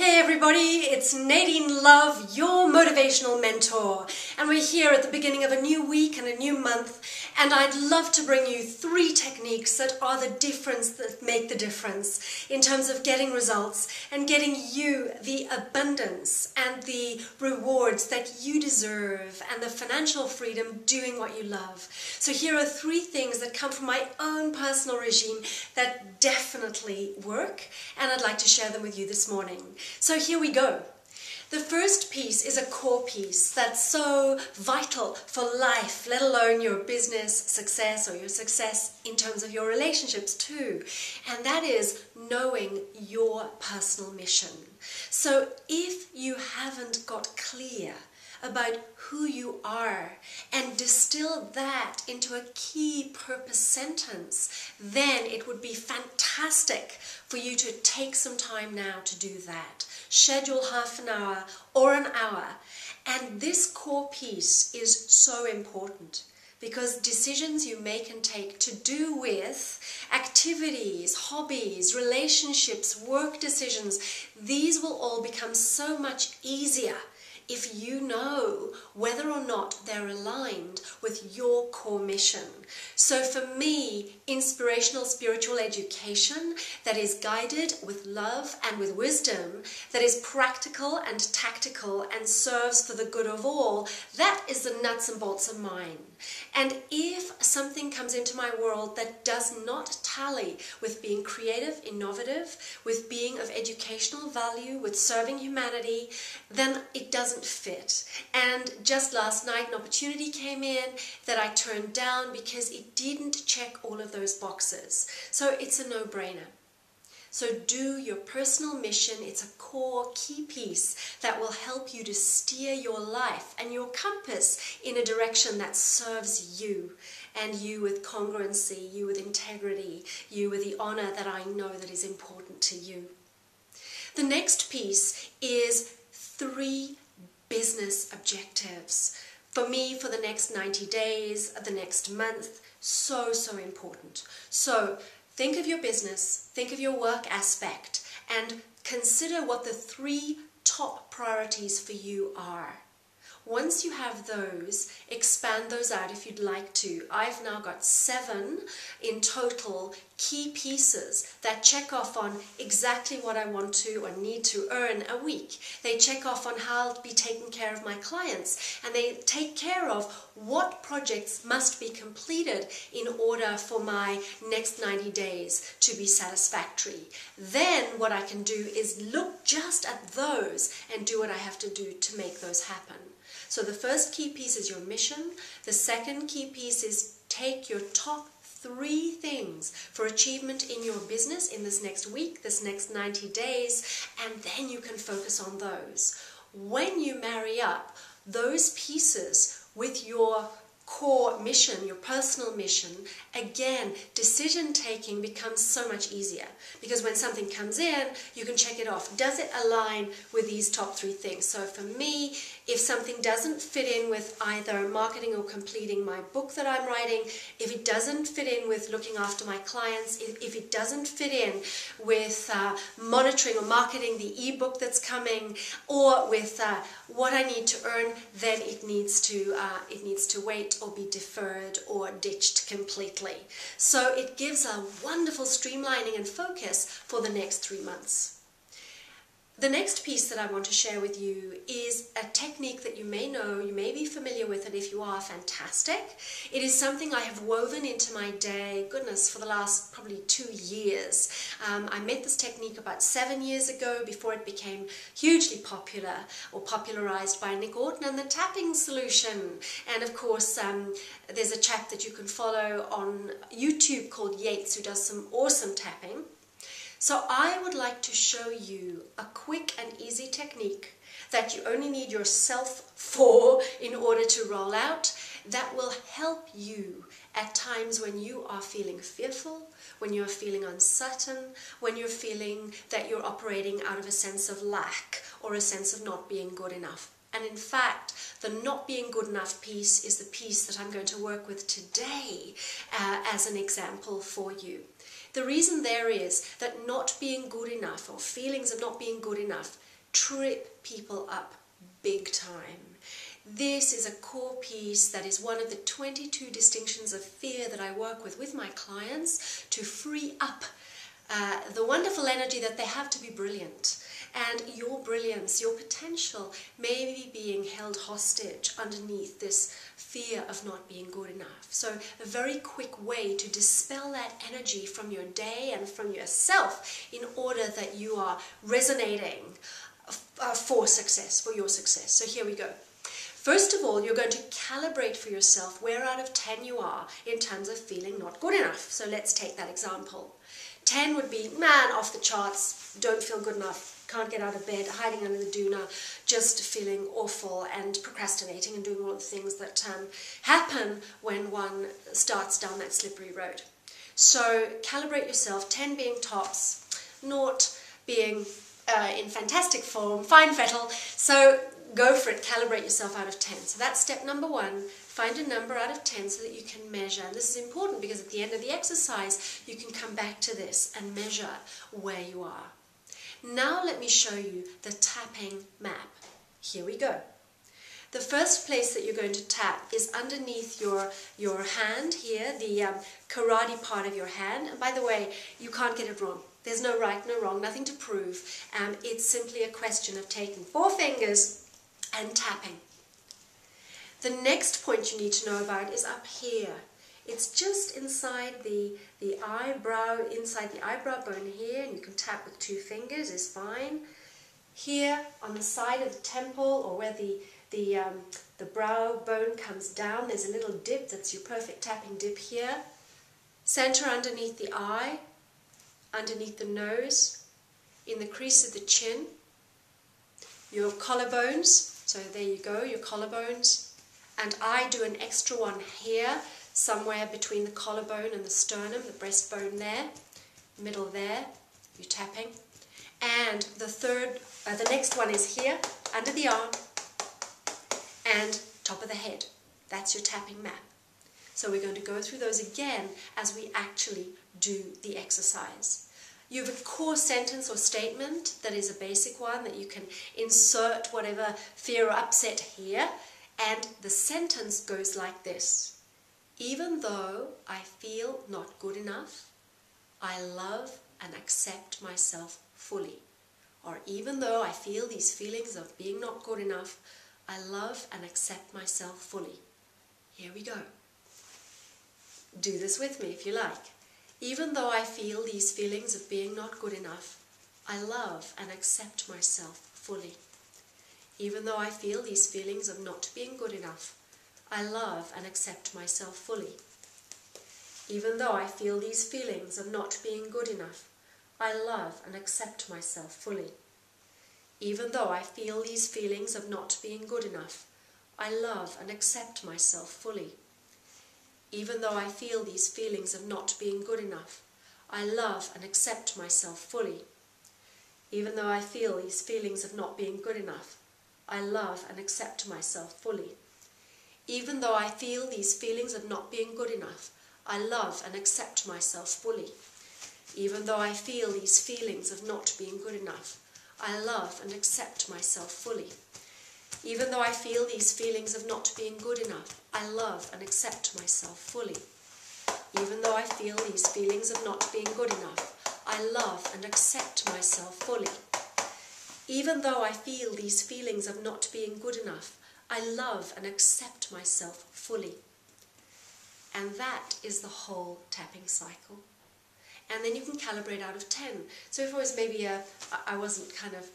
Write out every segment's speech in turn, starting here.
Hey everybody, it's Nadine Love, your motivational mentor, and we're here at the beginning of a new week and a new month, and I'd love to bring you 3 techniques that are the difference, that make the difference in terms of getting results and getting you the abundance and the rewards that you deserve and the financial freedom doing what you love. So here are 3 things that come from my own personal regime that definitely work, and I'd like to share them with you this morning. So here we go. The first piece is a core piece that's so vital for life, let alone your business success or your success in terms of your relationships too. And that is knowing your personal mission. So if you haven't got clear about who you are and distill that into a key purpose sentence, then it would be fantastic for you to take some time now to do that. Schedule half an hour or an hour. And this core piece is so important because decisions you make and take to do with activities, hobbies, relationships, work decisions, these will all become so much easier if you know whether or not they're aligned with your core mission. So for me, inspirational spiritual education that is guided with love and with wisdom, that is practical and tactical and serves for the good of all, that is the nuts and bolts of mine. And if something comes into my world that does not tally with being creative, innovative, with being of educational value, with serving humanity, then it doesn't fit. And just last night an opportunity came in that I turned down because it didn't check all of those boxes. So it's a no-brainer. So do your personal mission. It's a core key piece that will help you to steer your life and your compass in a direction that serves you, and you with congruency, you with integrity, you with the honor that I know that is important to you. The next piece is 3 business objectives. For me, for the next 90 days, the next month, so important. So think of your business, think of your work aspect, and consider what the 3 top priorities for you are. Once you have those, expand those out if you'd like to. I've now got 7 in total key pieces that check off on exactly what I want to or need to earn a week. They check off on how I'll be taking care of my clients, and they take care of what projects must be completed in order for my next 90 days to be satisfactory. Then what I can do is look just at those and do what I have to do to make those happen. So the first key piece is your mission. The second key piece is take your top 3 things for achievement in your business in this next week, this next 90 days, and then you can focus on those. When you marry up those pieces with your core mission, your personal mission, again, decision taking becomes so much easier because when something comes in, you can check it off. Does it align with these top 3 things? So for me, if something doesn't fit in with either marketing or completing my book that I'm writing, if it doesn't fit in with looking after my clients, if it doesn't fit in with monitoring or marketing the ebook that's coming, or with what I need to earn, then it needs to wait or be deferred or ditched completely. So it gives a wonderful streamlining and focus for the next 3 months. The next piece that I want to share with you is a technique that you may know, you may be familiar with it. If you are, fantastic. It is something I have woven into my day, goodness, for the last probably 2 years. I met this technique about 7 years ago before it became hugely popular or popularized by Nick Orton and the tapping solution. And of course, there's a chap that you can follow on YouTube called Yates who does some awesome tapping. So I would like to show you a quick and easy technique that you only need yourself for in order to roll out that will help you at times when you are feeling fearful, when you're feeling uncertain, when you're feeling that you're operating out of a sense of lack or a sense of not being good enough. And in fact, the not being good enough piece is the piece that I'm going to work with today as an example for you. The reason there is that not being good enough or feelings of not being good enough trip people up big time. This is a core piece that is one of the 22 distinctions of fear that I work with my clients to free up the wonderful energy that they have to be brilliant. And your brilliance, your potential may be being held hostage underneath this fear of not being good enough. So a very quick way to dispel that energy from your day and from yourself in order that you are resonating for success, for your success. So here we go. First of all, you're going to calibrate for yourself where out of 10 you are in terms of feeling not good enough. So let's take that example. 10 would be, man, off the charts, don't feel good enough, can't get out of bed, hiding under the doona, just feeling awful and procrastinating and doing all the things that happen when one starts down that slippery road. So calibrate yourself, 10 being tops, 0 being in fantastic form, fine fettle. So go for it, calibrate yourself out of 10. So that's step number 1. Find a number out of 10 so that you can measure. And this is important because at the end of the exercise, you can come back to this and measure where you are. Now let me show you the tapping map. Here we go. The first place that you're going to tap is underneath your hand here, the karate part of your hand. And by the way, you can't get it wrong. There's no right, no wrong, nothing to prove. It's simply a question of taking 4 fingers and tapping. The next point you need to know about is up here. It's just inside the eyebrow, inside the eyebrow bone here, and you can tap with 2 fingers, is fine. Here on the side of the temple, or where the brow bone comes down, there's a little dip, that's your perfect tapping dip here. Center underneath the eye, underneath the nose, in the crease of the chin, your collarbones, so there you go, your collarbones. And I do an extra one here, somewhere between the collarbone and the sternum, the breastbone there, middle there, you're tapping. And the next one is here, under the arm, and top of the head. That's your tapping map. So we're going to go through those again as we actually do the exercise. You have a core sentence or statement that is a basic one that you can insert whatever fear or upset here. And the sentence goes like this. Even though I feel not good enough, I love and accept myself fully. Or even though I feel these feelings of being not good enough, I love and accept myself fully. Here we go. Do this with me if you like. Even though I feel these feelings of being not good enough, I love and accept myself fully. Even though I feel these feelings of not being good enough, I love and accept myself fully. Even though I feel these feelings of not being good enough, I love and accept myself fully. Even though I feel these feelings of not being good enough, I love and accept myself fully. Even though I feel these feelings of not being good enough, I love and accept myself fully. Even though I feel these feelings of not being good enough, I love and accept myself fully. Even though I feel these feelings of not being good enough, I love and accept myself fully. Even though I feel these feelings of not being good enough, I love and accept myself fully. Even though I feel these feelings of not being good enough, I love and accept myself fully. Even though I feel these feelings of not being good enough, I love and accept myself fully. Even though I feel these feelings of not being good enough, I love and accept myself fully. And that is the whole tapping cycle. And then you can calibrate out of 10. So if it was maybe I wasn't kind of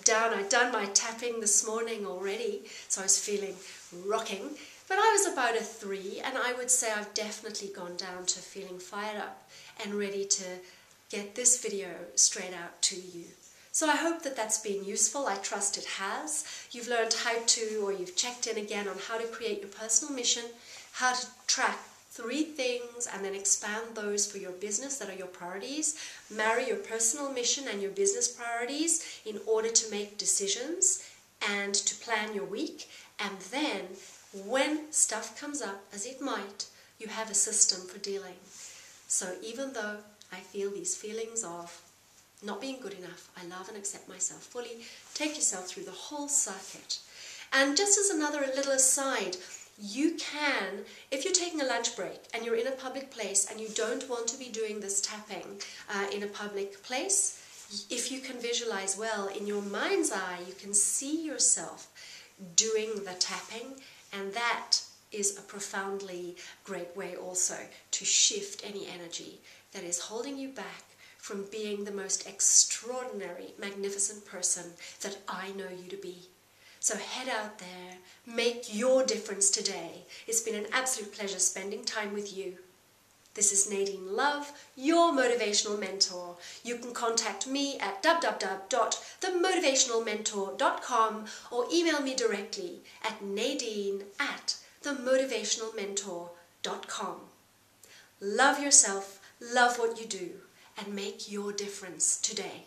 down, I'd done my tapping this morning already, so I was feeling rocking, but I was about a 3, and I would say I've definitely gone down to feeling fired up and ready to get this video straight out to you. So I hope that that's been useful. I trust it has. You've learned how to, or you've checked in again on how to create your personal mission, how to track 3 things and then expand those for your business that are your priorities. Marry your personal mission and your business priorities in order to make decisions and to plan your week. And then when stuff comes up, as it might, you have a system for dealing. So even though I feel these feelings of not being good enough. I love and accept myself fully. Take yourself through the whole circuit. And just as another little aside, you can, if you're taking a lunch break and you're in a public place and you don't want to be doing this tapping in a public place, if you can visualize well in your mind's eye, you can see yourself doing the tapping, and that is a profoundly great way also to shift any energy that is holding you back from being the most extraordinary, magnificent person that I know you to be. So head out there, make your difference today. It's been an absolute pleasure spending time with you. This is Nadine Love, your motivational mentor. You can contact me at www.themotivationalmentor.com or email me directly at nadine@themotivationalmentor.com. Love yourself, love what you do, and make your difference today.